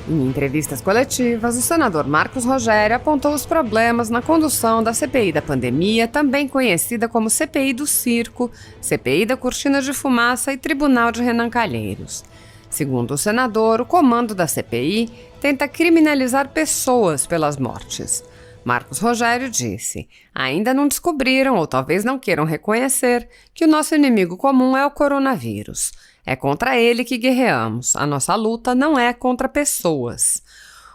Em entrevistas coletivas, o senador Marcos Rogério apontou os problemas na condução da CPI da pandemia, também conhecida como CPI do Circo, CPI da Cortina de Fumaça e Tribunal de Renan Calheiros. Segundo o senador, o comando da CPI tenta criminalizar pessoas pelas mortes. Marcos Rogério disse: ainda não descobriram, ou talvez não queiram reconhecer, que o nosso inimigo comum é o coronavírus. É contra ele que guerreamos. A nossa luta não é contra pessoas.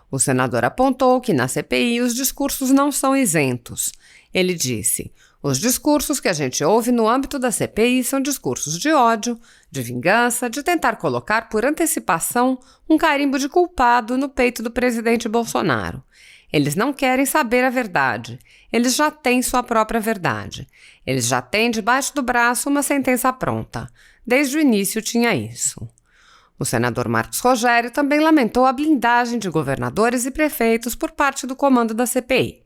O senador apontou que na CPI os discursos não são isentos. Ele disse: os discursos que a gente ouve no âmbito da CPI são discursos de ódio, de vingança, de tentar colocar por antecipação um carimbo de culpado no peito do presidente Bolsonaro. Eles não querem saber a verdade. Eles já têm sua própria verdade. Eles já têm debaixo do braço uma sentença pronta. Desde o início tinha isso. O senador Marcos Rogério também lamentou a blindagem de governadores e prefeitos por parte do comando da CPI.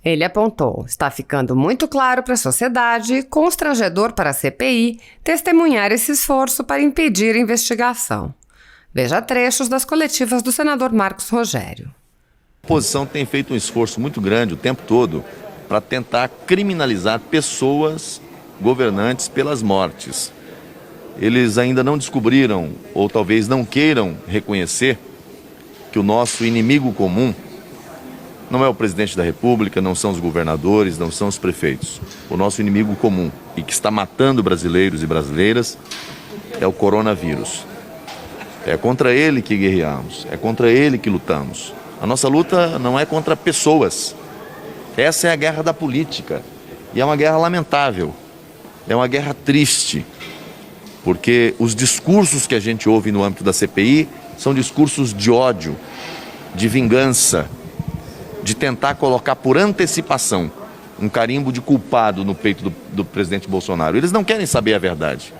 Ele apontou: está ficando muito claro para a sociedade e constrangedor para a CPI testemunhar esse esforço para impedir a investigação. Veja trechos das coletivas do senador Marcos Rogério. A oposição tem feito um esforço muito grande o tempo todo para tentar criminalizar pessoas, governantes, pelas mortes. Eles ainda não descobriram, ou talvez não queiram reconhecer, que o nosso inimigo comum não é o presidente da República, não são os governadores, não são os prefeitos. O nosso inimigo comum, e que está matando brasileiros e brasileiras, é o coronavírus. É contra ele que guerreamos, é contra ele que lutamos. A nossa luta não é contra pessoas. Essa é a guerra da política. E é uma guerra lamentável. É uma guerra triste. Porque os discursos que a gente ouve no âmbito da CPI são discursos de ódio, de vingança, de tentar colocar por antecipação um carimbo de culpado no peito do presidente Bolsonaro. Eles não querem saber a verdade.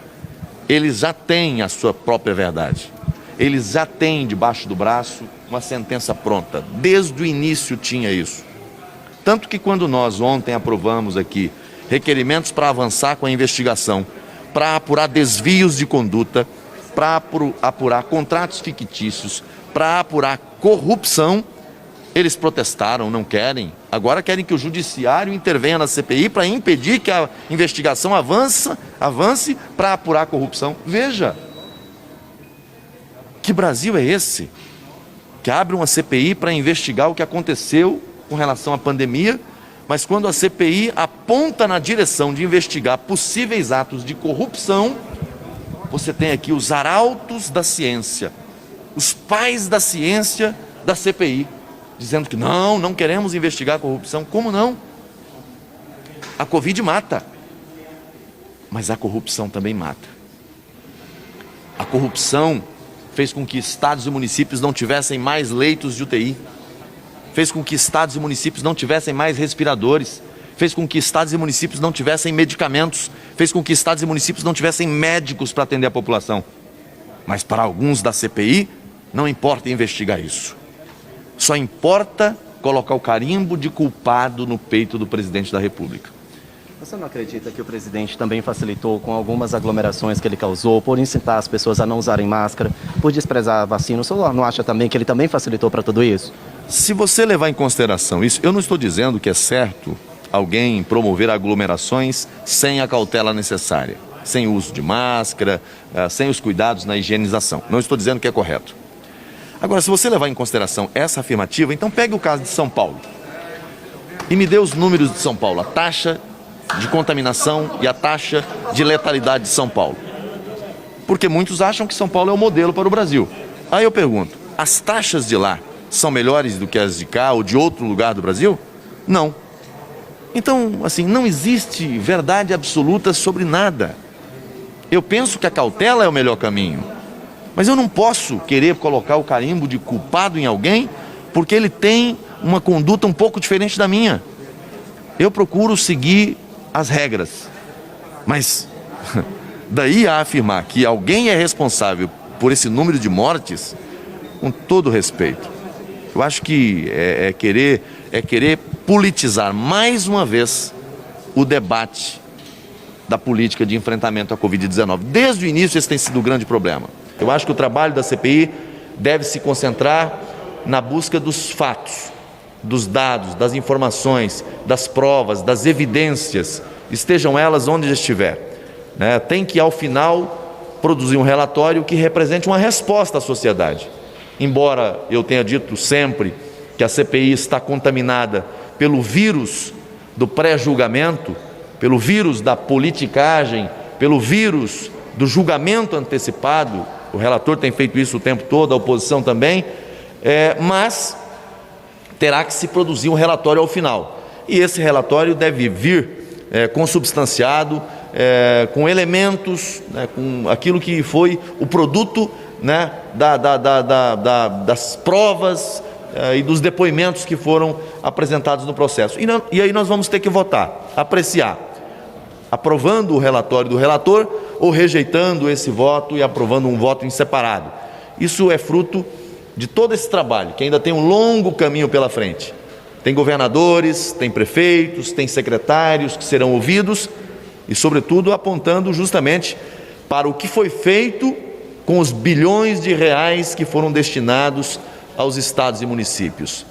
Eles já têm a sua própria verdade. Eles já têm debaixo do braço uma sentença pronta. Desde o início tinha isso. Tanto que quando nós ontem aprovamos aqui requerimentos para avançar com a investigação, para apurar desvios de conduta, para apurar contratos fictícios, para apurar corrupção, eles protestaram, não querem. Agora querem que o judiciário intervenha na CPI para impedir que a investigação avance para apurar a corrupção. Veja, que Brasil é esse? Que abre uma CPI para investigar o que aconteceu com relação à pandemia, mas quando a CPI aponta na direção de investigar possíveis atos de corrupção, você tem aqui os arautos da ciência, os pais da ciência da CPI, dizendo que não queremos investigar a corrupção. Como não? A Covid mata, mas a corrupção também mata. A corrupção fez com que estados e municípios não tivessem mais leitos de UTI, fez com que estados e municípios não tivessem mais respiradores, fez com que estados e municípios não tivessem medicamentos, fez com que estados e municípios não tivessem médicos para atender a população. Mas para alguns da CPI, não importa investigar isso. Só importa colocar o carimbo de culpado no peito do presidente da República. Você não acredita que o presidente também facilitou com algumas aglomerações que ele causou, por incitar as pessoas a não usarem máscara, por desprezar a vacina? O senhor não acha também que ele também facilitou para tudo isso? Se você levar em consideração isso, eu não estou dizendo que é certo alguém promover aglomerações sem a cautela necessária, sem o uso de máscara, sem os cuidados na higienização. Não estou dizendo que é correto. Agora, se você levar em consideração essa afirmativa, então pegue o caso de São Paulo e me dê os números de São Paulo, a taxa de contaminação e a taxa de letalidade de São Paulo. Porque muitos acham que São Paulo é o modelo para o Brasil. Aí eu pergunto, as taxas de lá são melhores do que as de cá ou de outro lugar do Brasil? Não. Então, assim, não existe verdade absoluta sobre nada. Eu penso que a cautela é o melhor caminho. Mas eu não posso querer colocar o carimbo de culpado em alguém porque ele tem uma conduta um pouco diferente da minha. Eu procuro seguir as regras. Mas daí a afirmar que alguém é responsável por esse número de mortes, com todo respeito, eu acho que é querer politizar mais uma vez o debate da política de enfrentamento à Covid-19. Desde o início esse tem sido o grande problema. Eu acho que o trabalho da CPI deve se concentrar na busca dos fatos, dos dados, das informações, das provas, das evidências, estejam elas onde estiver, né? Tem que, ao final, produzir um relatório que represente uma resposta à sociedade. Embora eu tenha dito sempre que a CPI está contaminada pelo vírus do pré-julgamento, pelo vírus da politicagem, pelo vírus do julgamento antecipado, o relator tem feito isso o tempo todo, a oposição também, mas terá que se produzir um relatório ao final. E esse relatório deve vir consubstanciado, com elementos, né, com aquilo que foi o produto, né, das provas e dos depoimentos que foram apresentados no processo. E aí nós vamos ter que votar, apreciar, aprovando o relatório do relator ou rejeitando esse voto e aprovando um voto em separado. Isso é fruto de todo esse trabalho, que ainda tem um longo caminho pela frente. Tem governadores, tem prefeitos, tem secretários que serão ouvidos e, sobretudo, apontando justamente para o que foi feito com os bilhões de reais que foram destinados aos estados e municípios.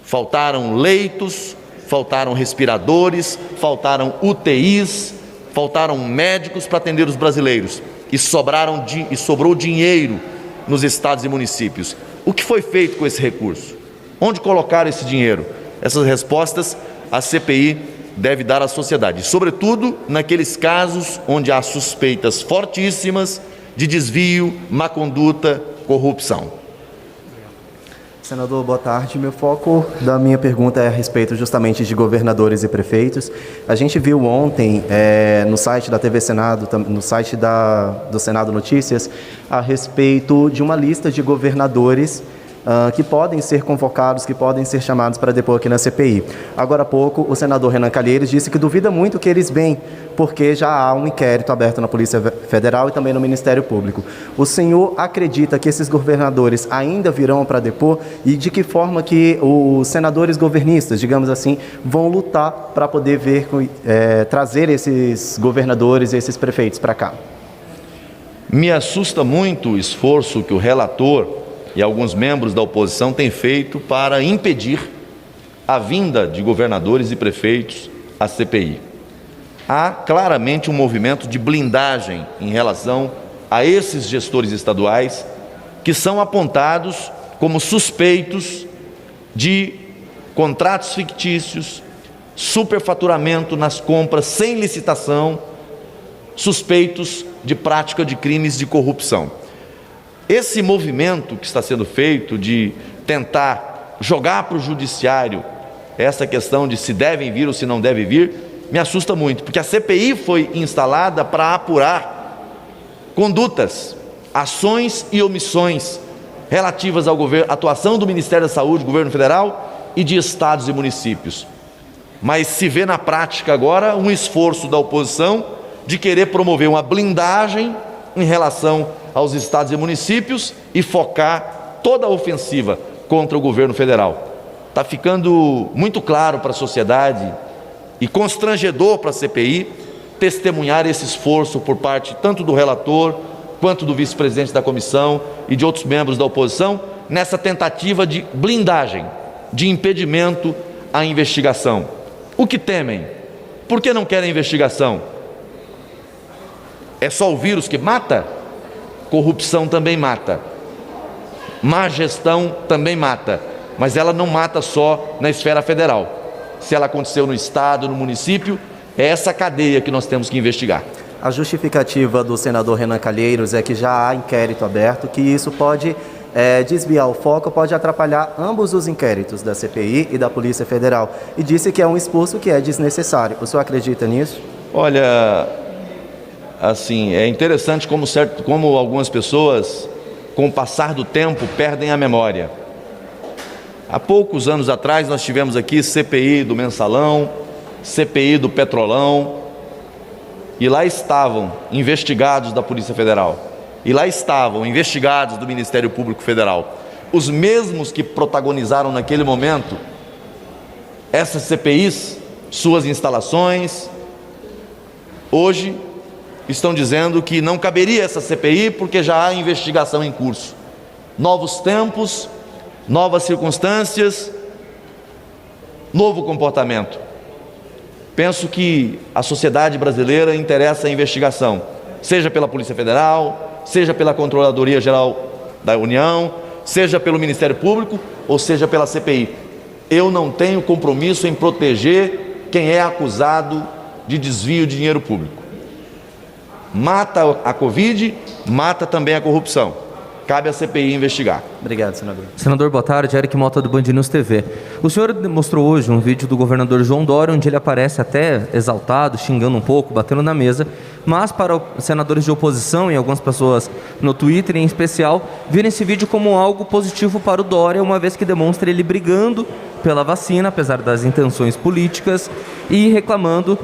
Faltaram leitos, faltaram respiradores, faltaram UTIs, faltaram médicos para atender os brasileiros e sobrou dinheiro nos estados e municípios. O que foi feito com esse recurso? Onde colocar esse dinheiro? Essas respostas a CPI deve dar à sociedade, sobretudo naqueles casos onde há suspeitas fortíssimas de desvio, má conduta, corrupção. Senador, boa tarde. Meu foco da minha pergunta é a respeito justamente de governadores e prefeitos. A gente viu ontem no site da TV Senado, no site do Senado Notícias, a respeito de uma lista de governadores que podem ser convocados, que podem ser chamados para depor aqui na CPI. Agora há pouco, o senador Renan Calheiros disse que duvida muito que eles venham, porque já há um inquérito aberto na Polícia Federal e também no Ministério Público. O senhor acredita que esses governadores ainda virão para depor e de que forma que os senadores governistas, digamos assim, vão lutar para poder trazer esses governadores e esses prefeitos para cá? Me assusta muito o esforço que o relator e alguns membros da oposição têm feito para impedir a vinda de governadores e prefeitos à CPI. Há claramente um movimento de blindagem em relação a esses gestores estaduais que são apontados como suspeitos de contratos fictícios, superfaturamento nas compras sem licitação, suspeitos de prática de crimes de corrupção. Esse movimento que está sendo feito de tentar jogar para o judiciário essa questão de se devem vir ou se não devem vir, me assusta muito, porque a CPI foi instalada para apurar condutas, ações e omissões relativas ao governo, atuação do Ministério da Saúde, governo federal e de estados e municípios. Mas se vê na prática agora um esforço da oposição de querer promover uma blindagem em relação aos estados e municípios e focar toda a ofensiva contra o governo federal. Está ficando muito claro para a sociedade e constrangedor para a CPI testemunhar esse esforço por parte tanto do relator quanto do vice-presidente da comissão e de outros membros da oposição nessa tentativa de blindagem, de impedimento à investigação. O que temem? Por que não querem investigação? É só o vírus que mata? Corrupção também mata, má gestão também mata, mas ela não mata só na esfera federal. Se ela aconteceu no estado, no município, é essa cadeia que nós temos que investigar. A justificativa do senador Renan Calheiros é que já há inquérito aberto, que isso pode desviar o foco, pode atrapalhar ambos os inquéritos da CPI e da Polícia Federal, e disse que é um esforço que é desnecessário. O senhor acredita nisso? Olha, assim, é interessante como algumas pessoas, com o passar do tempo, perdem a memória. Há poucos anos atrás nós tivemos aqui CPI do Mensalão, CPI do Petrolão, e lá estavam investigados da Polícia Federal, e lá estavam investigados do Ministério Público Federal, os mesmos que protagonizaram naquele momento essas CPIs, suas instalações, hoje estão dizendo que não caberia essa CPI porque já há investigação em curso. novos tempos, novas circunstâncias, novo comportamento. Penso que a sociedade brasileira interessa a investigação, seja pela Polícia Federal, seja pela Controladoria Geral da União, seja pelo Ministério Público ou seja pela CPI. Eu não tenho compromisso em proteger quem é acusado de desvio de dinheiro público. Mata a Covid, mata também a corrupção. Cabe à CPI investigar. Obrigado, senador. Senador, boa tarde. Eric Mota, do Band News TV. O senhor mostrou hoje um vídeo do governador João Dória, onde ele aparece até exaltado, xingando um pouco, batendo na mesa, mas para os senadores de oposição e algumas pessoas no Twitter, em especial, viram esse vídeo como algo positivo para o Dória, uma vez que demonstra ele brigando pela vacina, apesar das intenções políticas, e reclamando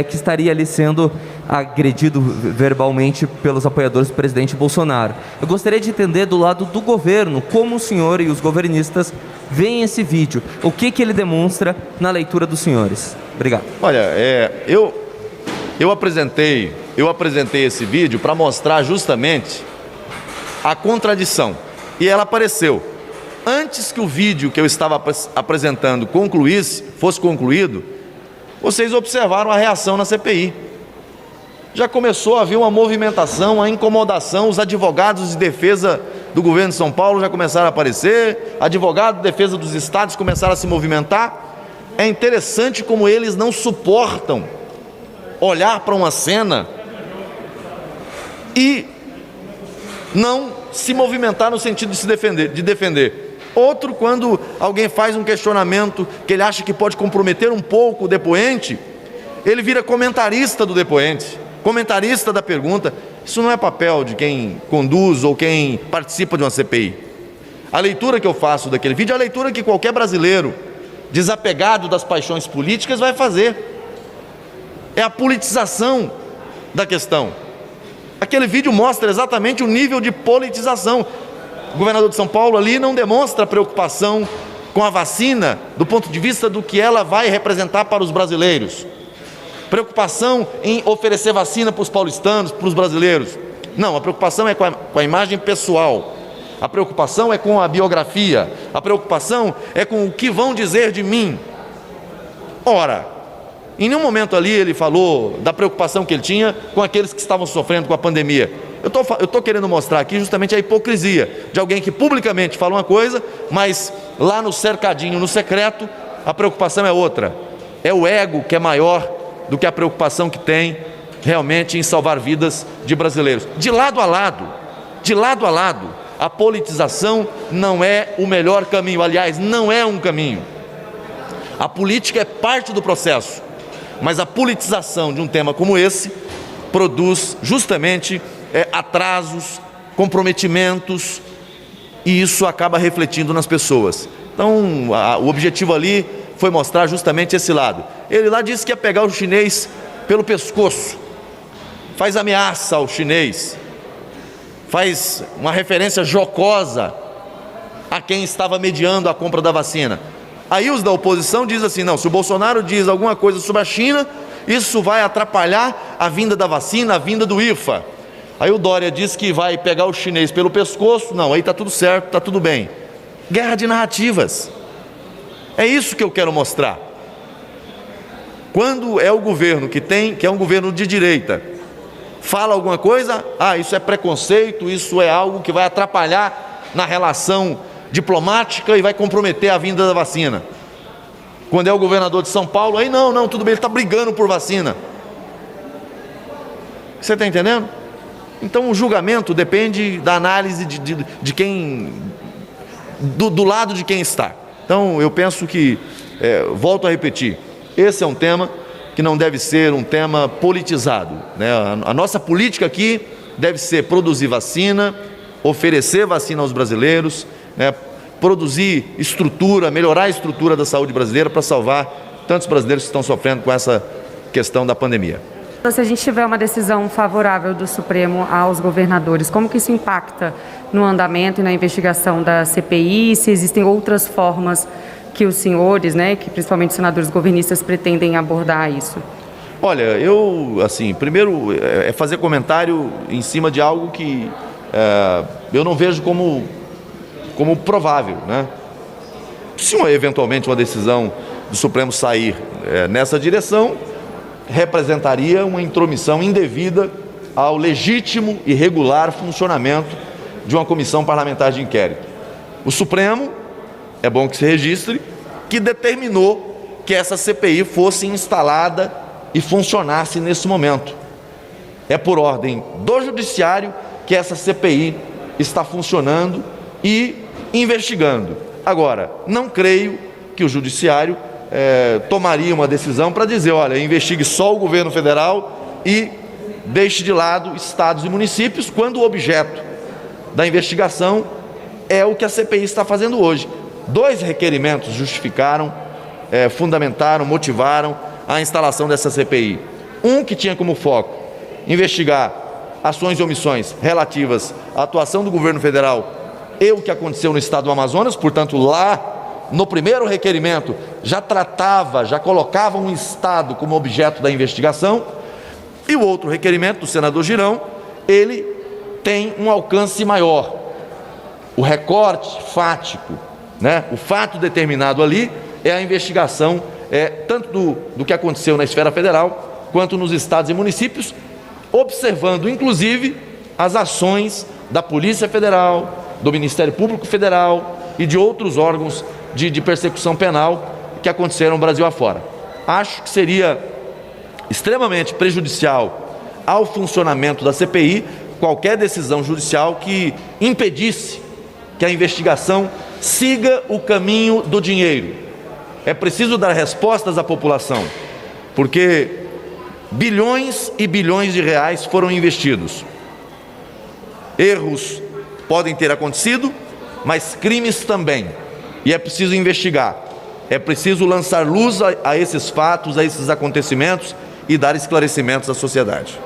que estaria ali sendo agredido verbalmente pelos apoiadores do presidente Bolsonaro. Eu gostaria de entender do lado do governo como o senhor e os governistas veem esse vídeo. O que ele demonstra na leitura dos senhores? Obrigado. Olha, eu apresentei esse vídeo para mostrar justamente a contradição. E ela apareceu. Antes que o vídeo que eu estava apresentando fosse concluído, vocês observaram a reação na CPI. Já começou a haver uma movimentação, a incomodação, os advogados de defesa do governo de São Paulo já começaram a aparecer, advogados de defesa dos estados começaram a se movimentar. É interessante como eles não suportam olhar para uma cena e não se movimentar no sentido de defender. Outro, quando alguém faz um questionamento que ele acha que pode comprometer um pouco o depoente, ele vira comentarista do depoente, comentarista da pergunta. Isso não é papel de quem conduz ou quem participa de uma CPI. A leitura que eu faço daquele vídeo é a leitura que qualquer brasileiro desapegado das paixões políticas vai fazer. É a politização da questão. Aquele vídeo mostra exatamente o nível de politização. O governador de São Paulo ali não demonstra preocupação com a vacina do ponto de vista do que ela vai representar para os brasileiros. Preocupação em oferecer vacina para os paulistanos, para os brasileiros. Não, a preocupação é com a imagem pessoal. A preocupação é com a biografia. A preocupação é com o que vão dizer de mim. Ora, em nenhum momento ali ele falou da preocupação que ele tinha com aqueles que estavam sofrendo com a pandemia. Eu estou querendo mostrar aqui justamente a hipocrisia de alguém que publicamente fala uma coisa, mas lá no cercadinho, no secreto, a preocupação é outra. É o ego que é maior do que a preocupação que tem realmente em salvar vidas de brasileiros. De lado a lado, a politização não é o melhor caminho. Aliás, não é um caminho. A política é parte do processo, mas a politização de um tema como esse produz justamente atrasos, comprometimentos, e isso acaba refletindo nas pessoas. Então, o objetivo ali foi mostrar justamente esse lado. Ele lá disse que ia pegar o chinês pelo pescoço, faz ameaça ao chinês, faz uma referência jocosa a quem estava mediando a compra da vacina. Aí os da oposição dizem assim, não, se o Bolsonaro diz alguma coisa sobre a China, isso vai atrapalhar a vinda da vacina, a vinda do IFA. Aí o Dória diz que vai pegar o chinês pelo pescoço, não, aí está tudo certo, está tudo bem. Guerra de narrativas. É isso que eu quero mostrar. Quando é o governo que é um governo de direita, fala alguma coisa, isso é preconceito, isso é algo que vai atrapalhar na relação diplomática e vai comprometer a vinda da vacina. Quando é o governador de São Paulo, aí não, tudo bem, ele está brigando por vacina. Você está entendendo? Então o julgamento depende da análise de quem, do lado de quem está. Então eu penso que, volto a repetir, esse é um tema que não deve ser um tema politizado, né? A nossa política aqui deve ser produzir vacina, oferecer vacina aos brasileiros, né? Produzir estrutura, melhorar a estrutura da saúde brasileira para salvar tantos brasileiros que estão sofrendo com essa questão da pandemia. Se a gente tiver uma decisão favorável do Supremo aos governadores, como que isso impacta no andamento e na investigação da CPI? Se existem outras formas que os senhores, né, que principalmente os senadores governistas, pretendem abordar isso? Olha, eu, assim, primeiro fazer comentário em cima de algo que eu não vejo como como provável, né? Se eventualmente uma decisão do Supremo sair nessa direção, representaria uma intromissão indevida ao legítimo e regular funcionamento de uma comissão parlamentar de inquérito. O Supremo, é bom que se registre, que determinou que essa CPI fosse instalada e funcionasse nesse momento. É por ordem do Judiciário que essa CPI está funcionando e investigando. Agora, não creio que o Judiciário tomaria uma decisão para dizer, olha, investigue só o governo federal e deixe de lado estados e municípios, quando o objeto da investigação é o que a CPI está fazendo hoje. 2 requerimentos justificaram, fundamentaram, motivaram a instalação dessa CPI. Um que tinha como foco investigar ações e omissões relativas à atuação do governo federal e o que aconteceu no estado do Amazonas, portanto, lá no primeiro requerimento já colocava um estado como objeto da investigação, e o outro requerimento do senador Girão, ele tem um alcance maior. O recorte fático, né? O fato determinado ali é a investigação tanto do que aconteceu na esfera federal quanto nos estados e municípios, observando inclusive as ações da Polícia Federal, do Ministério Público Federal e de outros órgãos de persecução penal que aconteceram no Brasil afora. Acho que seria extremamente prejudicial ao funcionamento da CPI qualquer decisão judicial que impedisse que a investigação siga o caminho do dinheiro. É preciso dar respostas à população, porque bilhões e bilhões de reais foram investidos. Erros podem ter acontecido, mas crimes também. E é preciso investigar. É preciso lançar luz a esses fatos, a esses acontecimentos e dar esclarecimentos à sociedade.